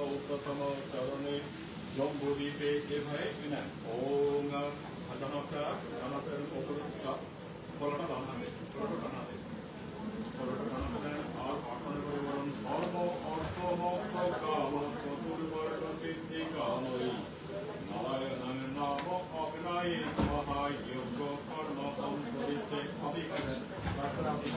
प्रथम चरणे जम्बुदीपे এভাবে না ওম জানাটা জানাটার উপরে চাপ ফলটা বানাবে ফলটা বানাবে ফলটা বানাবে আর পাঠন করে বলুন সর্ব অর্থ মোক্ষ কাম চতুর্বর্গ সিদ্ধি কামই নারায়ণ নাম অগ্নায় মহাযজ্ঞ কর্ম অন্তরিছে অধিকার তারপর আপনি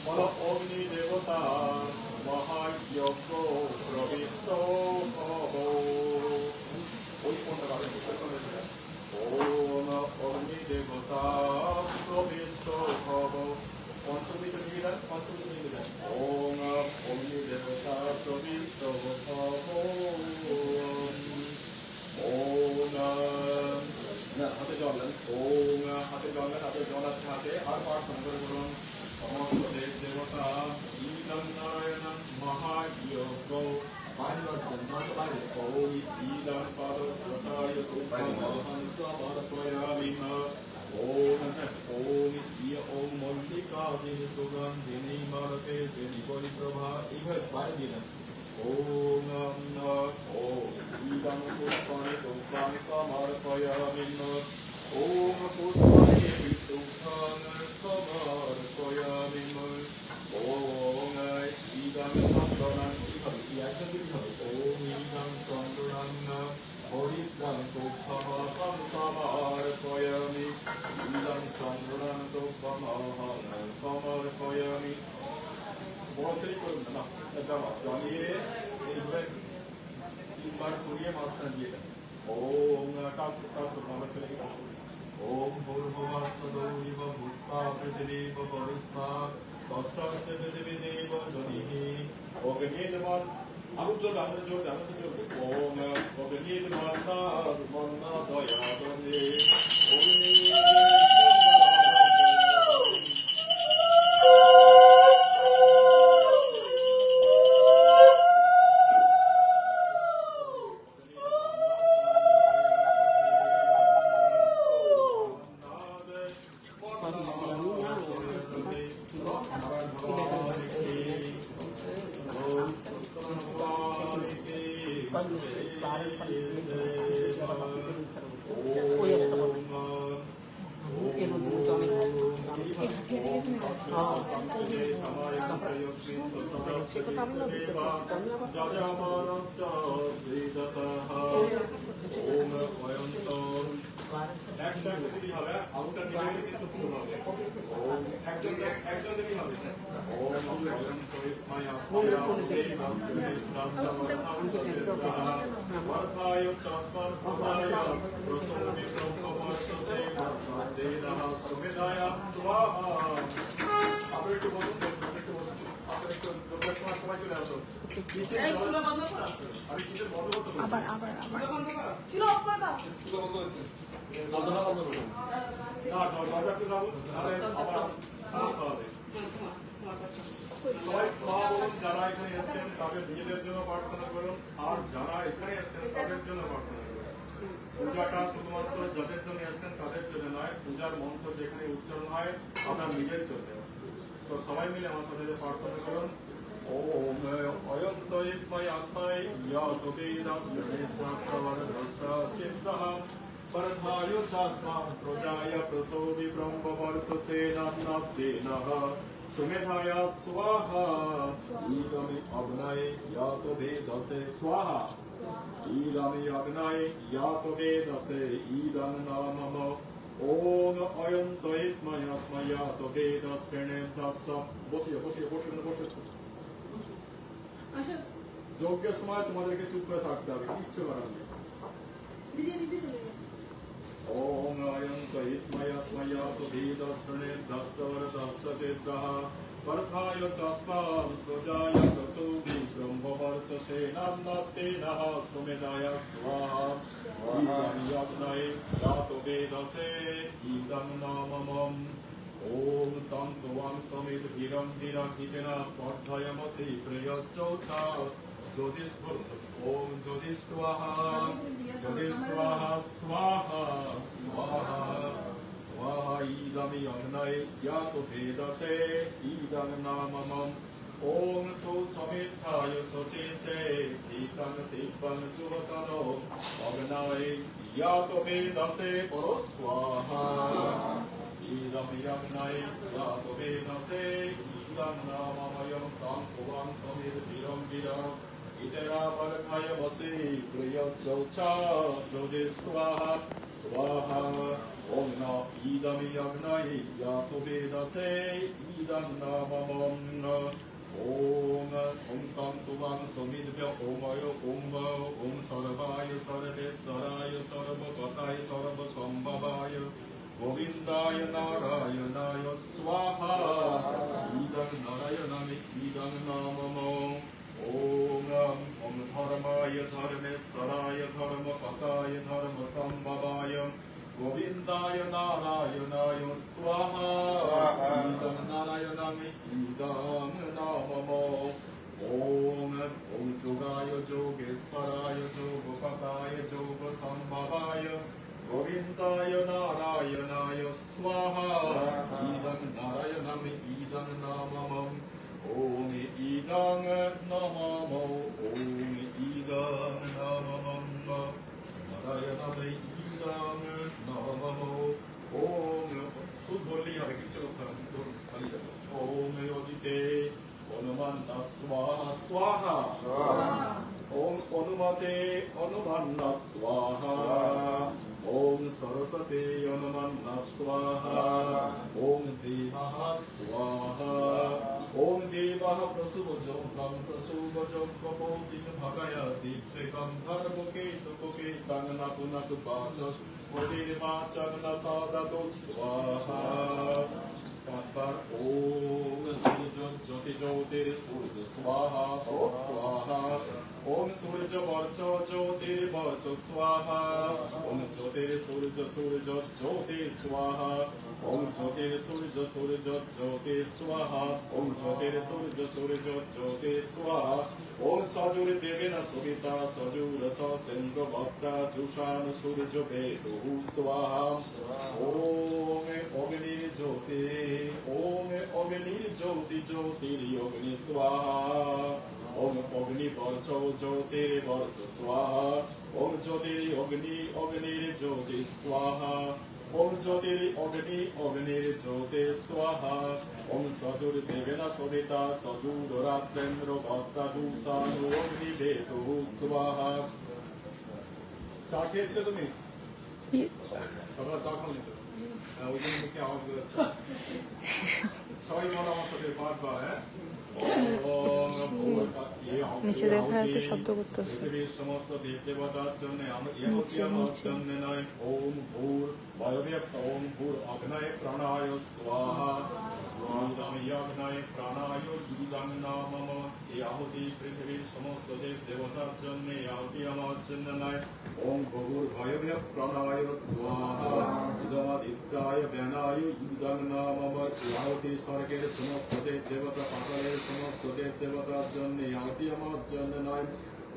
বলা অগ্নি দেবতা মহাযজ্ঞ প্রবিষ্ট হব ওই কোনটা পাবেন ওম অগ্নি দেবতা প্রবিষ্ট হব পঞ্চমীতে নিয়ে যান পঞ্চমীতে নিয়ে যান ওম অগ্নি দেবতা প্রবিষ্ট হব ওম হাতে জল দেন ওম হাতে জল দেন হাতে জল আছে হাতে আর প্রার্থনা করে বলুন সমস্ত দেব দেবতা ঈদম নারায়ণ মহাযজ্ঞ ঈদম পাদ প্রতায় তুভ্যমহং সমর্পয়ামিহ ওম ওম মল্লিকাদিনী সুগন্ধিনী মালতে পরিপ্রভা এইভাবে বাইরে দিলেন ওম ঈদম পুষ্পাণি তুভ্যং সমর্পয়ামিহ ওম পুষ্পাণি তুভ্যং সমর্পয়ামিহ ওম ঈদম চন্দনং ওম ঈদম চন্দনং হরিদ্রং তুভ্যমহং সমর্পয়ামি ঈদম চন্দনং তুভ্যমহং সমর্পয়ামি বড় সেই করুন না জ্বালিয়ে এইভাবে তিনবার ঘুরিয়ে মাঝখানে দিয়ে দেন ওম কাজ ভালো ছেলে ওম ভূর্ভুবস্সুদৌরিব ভূস্পা পৃথিবীব পরিস্মা তস্মাস্তে পৃথিবীদেব জনিহি অগ্নির্মন আরো জোর আমরা জোর ওম অগ্নির্মন্না মন্না দয়া দন্দে যারা এখানে এসেছেন তাদের নিজেদের জন্য প্রার্থনা করুন আর যারা এখানে এসেছেন তাদের জন্য প্রার্থনা করুন পূজাটা শুধুমাত্র যাদের জন্য এসেছেন তাদের জন্য নয় পূজার মন্ত্র যেখানে উচ্চারণ হয় আপনার নিজের জন্য তো সবাই মিলে আমার সাথে প্রার্থনা করুন ওম অয়ন্তয়িতময় আত্মায় ইয়া তোবেদাস গণেশাস্ত্রবর দস্তা চিত্তঃ परधाय चास्मान् प्रजाय प्रसोदि ब्रह्मवर्चसेनान्नाद्येनः सुमेधाय स्वाहा ईदमि अग्नये यातो वेदसे स्वाहा ईदमि अग्नये यातो वेदसे ईदं नामम ओम अयं तैत्मया तो वेदस्प्रणेतस्स বসিয়ে আসো যোগ্য সময় তোমাদেরকে চুপ করে থাকতে হবে কিচ্ছু করার নেই দিদি চলে যাও ओम अयं तैत्मया तो वेदस्प्रणेतस्तवरतस्तचेतः परथाय चास्मान् प्रजाय प्रसूति ब्रह्मवर्चसेनान्नाद्येनः सुमेधाय स्वाहा ईदं यज्ञये यातो वेदसे ईदं नाममम् ओम तं त्वां समित वीरं वीराकितेन वर्धयमसि प्रयच्चौचा ज्योतिष्पुर ओम ज्योतिष्वाहा स्वाहा स्वाहा स्वाहा ईदमि अग्नये यातो वेदसे ईदं नाममम् ओम सुसमिताय शुचिसे ईदं तिब्बं चुवतनो अग्नये यातो वेदसे परो स्वाहा ईदमि अग्नये यातो वेदसे ईदं नाममयं तं त्वां समित वीरं वीरम् इतरा परखाय वसे प्रयच्चौचा ज्योतिष्वाहा स्वाहा ओम न ईदमि अग्नये यातो वेदसे ईदं नाममम् ओम तं त्वां समिद्भ्य ओमय ओम सर्वाय सर्वेश्वराय सर्वगताय सर्वसम्भवाय गोविन्दाय नारायणाय स्वाहा ईदं नारायणामि ईदं नाममम् ओम धर्माय धर्मेश्वराय धर्मपताय धर्मसम्भवाय गोविन्दाय नारायणाय स्वाहा ईदं नारायणामि ईदं नाममम् ओम जोगाय जोगेश्वराय जोगपताय जोगसम्भवाय गोविन्दाय नारायणाय स्वाहा ईदं नारायणामि ईदं नाममम् ओम ईदं नमो ओम ईदं नमो नारायणाय ईदं नमो ओम शुद्ध बोलनी है किसी को खाली ओम योगिते अनुमन्त स्वाहा स्वाहा ओम अनुमते अनुमन्न स्वाहा ओम सरस्वती अनुमन्न स्वाहा ओम देवः स्वाहा ओम देवः प्रसूभजं कपोतिं भगयति त्रिकं धर्मकेतुकेतं नकुनकुपाचस् उदीर्वाचं न सदतु स्वाहा पांचबार ओम सूर्य ज्योति ज्योतिर्सूर्य स्वाहा तो स्वाहा ओम सूर्य वर्च ज्योतिर्वर्च स्वाहा ओम ज्योतिर्सूर्य सूर्य ज्योति स्वाहा ओम ज्योतिर्सूर्य सूर्य ज्योति स्वाहा ओम ज्योतिर्सूर्य सूर्य ज्योति स्वाहा ओम सजुर्देवेन सुविता सजुरस सिंहभक्ता जुषान सूर्य वेदु स्वाहा ओम अग्निर्ज्योति ओम अग्निर्ज्योति ज्योतिर्योगिनी स्वाहा ओम अग्निवर्च ज्योतिर्वर्च स्वाहा ओम ज्योतिर्योगिनी स्वाहा ओम ज्योतिर्योगिनी स्वाहा ओम सजुर्देवेन सविता सजुररात्रेन्द्र भक्ता जुषानु अग्निवेदु स्वाहा চা খেয়েছিলে তুমি সকালে চা খাওনি তো ওই জন্য মুখে আওয়াজ বেরোচ্ছে সবাই বলো আমার সাথে পাঁচবার হ্যাঁ নিচে দেখা একটু শব্দ করতেছে পৃথিবীর সমস্ত দেবতার জন্য আমরা আমার জন্য নয় ওম ভূর বায়ব্যক্ত ওম ভূর অগ্নয় প্রাণায় স্বাহা অগ্নয় প্রাণায় ঈদং নামম এই আহুতি পৃথিবীর সমস্ত দেবতার জন্য এই আহুতি আমার জন্য নয় ওম ভূর বায়ব্যক্ত প্রাণায় স্বাহা ইদমাদিত্যায় ব্যানায় ঈদং নামম এই আহুতি স্বর্গের সমস্ত দেবতা পাতালের সমস্ত দেবতার জন্য এই আহুতি আমার জন্য নয়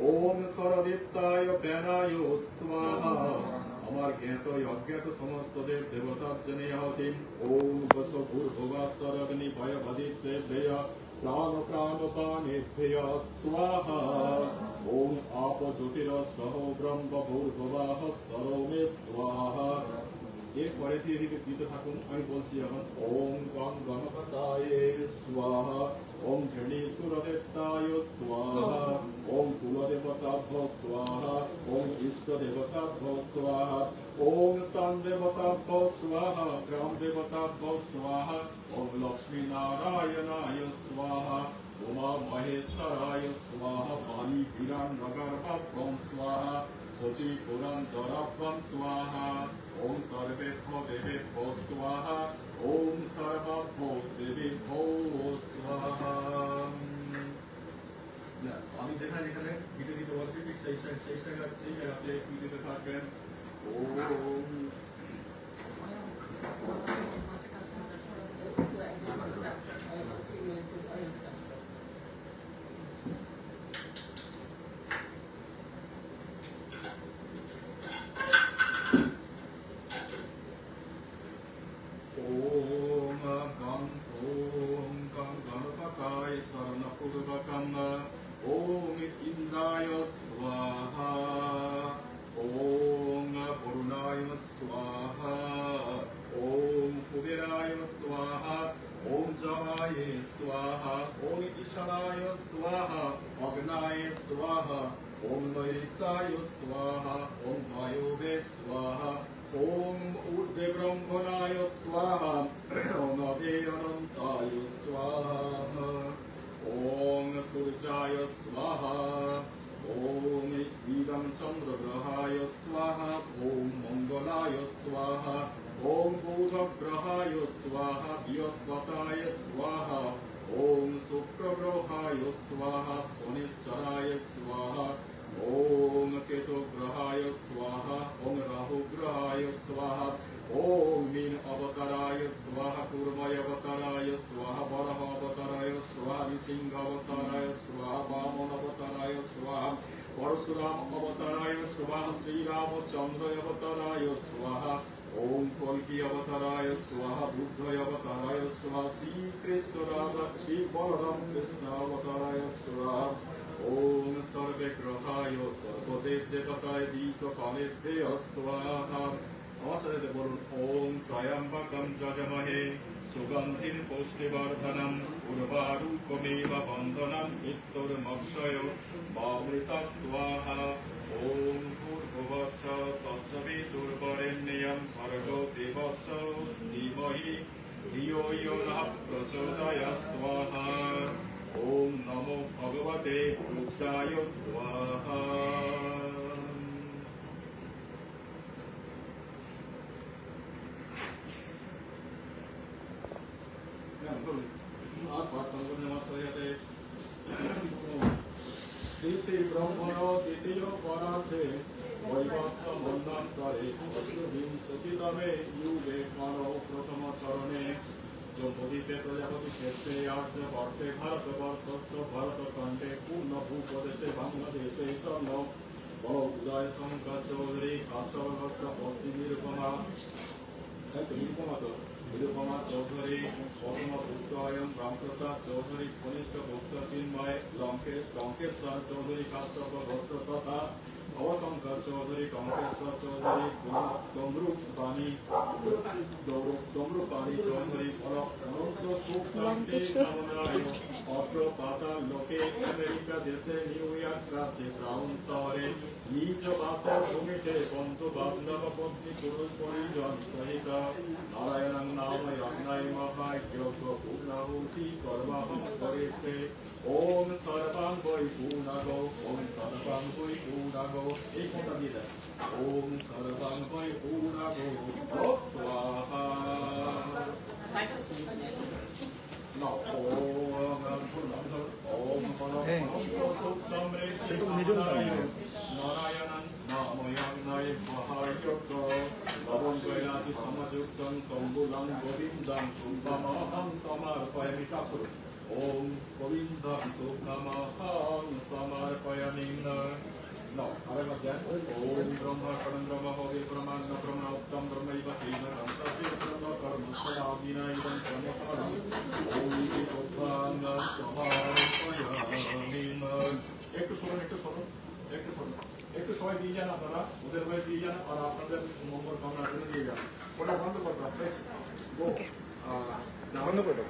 ওম সরদিত্যায় প্যানায় স্বাহা আমার জ্ঞাত অজ্ঞাত সমস্ত দেবতার জন্য আহুতি ওম বস ভূর্ভুবঃ সরগ্নি ভয়ভদিতে দেয়া प्राणप्राणपानेभ्यः स्वाहा ॐ आपज्योतिरसहो ब्रह्मभूर्भुवः सर्वे स्वाहा এরপরে দিয়ে দিতে থাকুন আমি বলছি এখন ওম গং গণপতায়ে স্বাহা ওম ধৃণীসুরদেবতায় স্বাহা ওম কুলদেবতাভ্য স্বাহা ওম ইষ্টদেবতাভ্য স্বাহা ওম স্থানদেবতাভ্য স্বাহা গ্রামদেবতাভ্য স্বাহা ওম লক্ষ্মীনারায়ণায় স্বাহা উমা মহেশ্বরায় স্বাহা বালি বিরাঙ্গগর্ভাভ্যং স্বাহা শচী পুরন্দরাভ্যং স্বাহা ওম সর্বেভ্যো দেবেভ্যো স্বাহা ওম সর্বাভ্যো দেবেভ্যো স্বাহা আমি যেখানে যেখানে দিতে দিতে বলছি ঠিক সেই আপনি দিতে থাকবেন ওম ओम इंद्राय स्वाहा ओम वरुणाय स्वाहा ओम कुबेराय स्वाहा ओम जवाय स्वाहा ओम ईशानाय स्वाहा अग्नाय स्वाहा ओम नैऋत्याय स्वाहा ओम वायुवे स्वाहा ओम ऊर्ध्वे ब्रह्मणाय स्वाहा ओम नभे अनंताय स्वाहा ओम सूर्याय स्वाहा ओम इदं चंद्रग्रहाय स्वाहा ओम मंगलाय स्वाहा ओम बुधग्रहाय स्वाहा बृहस्पताय स्वाहा ओम शुक्रग्रहाय स्वाहा शनिश्चराय स्वाहा ओम केतुग्रहाय स्वाहा ओम राहुग्रहाय स्वाहा ओम मीन अवताराय स्वाहा कूर्मय अवताराय स्वाहा वराह अवताराय स्वाहा नृसिंह अवताराय स्वाहा वामन अवताराय स्वाहा परशुराम अवताराय स्वाहा श्रीरामचंद्र अवताराय स्वाहा ओम कल्की अवताराय स्वाहा बुद्ध अवताराय स्वाहा श्री कृष्ण राधा श्री बलराम कृष्ण अवताराय स्वाहा ओम सर्वे ग्रहाय सर्वदेव देवताय दीर्घकालेभ्यः स्वाहा আমার সাথে বলুন ওম ত্রয়ম্বকম যজমহে সুগন্ধিম পুষ্টিবর্ধনম উর্বারুকমেব বন্ধনম মৃত্যুর্মক্ষয় মামৃতা স্বাহা ওম ভূর্ভুবস্য তস্সবিতুর্বরেণ্যং ভর্গো দেবস্য ধীমহি ধিয়ো ইয়ো নঃ প্রচোদয়াৎ স্বাহা ওম নমো ভগবতে রুদ্রায় স্বাহা শ্রী শ্রী ব্রহ্মণ দ্বিতীয় পরার্থে বৈবস্য মন্বন্তরে অষ্টবিংশতিতমে যুগে মানব প্রথম চরণে জম্বুদ্বীপে প্রজাপতি ক্ষেত্রে আর্যবর্ষে ভারতবর্ষস্য ভরতখণ্ডে পূর্ণ ভূপ্রদেশে বাংলাদেশে চন্ন উদয় শঙ্কর চৌধুরী কাষ্টভক্ত পত্নী নিরুপমা নিরুপমা চৌধুরী প্রথম পুত্র অয়ম রামপ্রসাদ চৌধুরী কনিষ্ঠ পুত্র চিন্ময় লঙ্কেশ্বর চৌধুরী কাশ্যপ ভক্ত তথা ভবশঙ্কর চৌধুরী কঙ্কেশ্বর চৌধুরী দম্রুপাণী চৌধুরী অনন্ত সুখ শান্তি কামনায় অত্র পাতাল লোকে আমেরিকা দেশে নিউ ইয়র্ক রাজ্যে ব্রাউন শহরে নিজ বাসভূমিতে বন্ধু বান্ধব পত্নী পুরুষ পরিজন সহিত নারায়ণ নাম যজ্ঞায় মহাযজ্ঞ পূর্ণাহুতি কর্মাহং করেছে ওম সর্বাং বৈ পূর্ণাগো ওম সর্বাং বৈ পূর্ণাগো এই কোনটা দিয়ে দেয় ওম সর্বাং বৈ পূর্ণাগো স্বাহা না ওম নারায়ণং নাময়ান্নায় মহাযজ্ঞ লবণ কৈলাসি সমযুক্তং তম্বুলং গোবিন্দং তুম্বমহং সমর্পয়ামি কাপুর ওম গোবিন্দং তুম্বমহং সমর্পয়ামি No, aremat yan. Om Brahma Param Brahma Hovi Brahman Brahma Uttam Brahma Iva Tina Ramta Brahma Karma Salam মহাবীনা ইদং ব্রহ্মসারম ওম ইতি তদ্ধাং স্বভাবয়ামিম। একটু শুনুন, একটু শুনুন, একটু শুনুন, একটু সবাই দিয়ে যান, আপনারা ওদের হয়ে দিয়ে যান আর আপনাদের মঙ্গল কামনার জন্য দিয়ে যান। ওটা বন্ধ করতে হবে, ওকে বন্ধ করে দাও।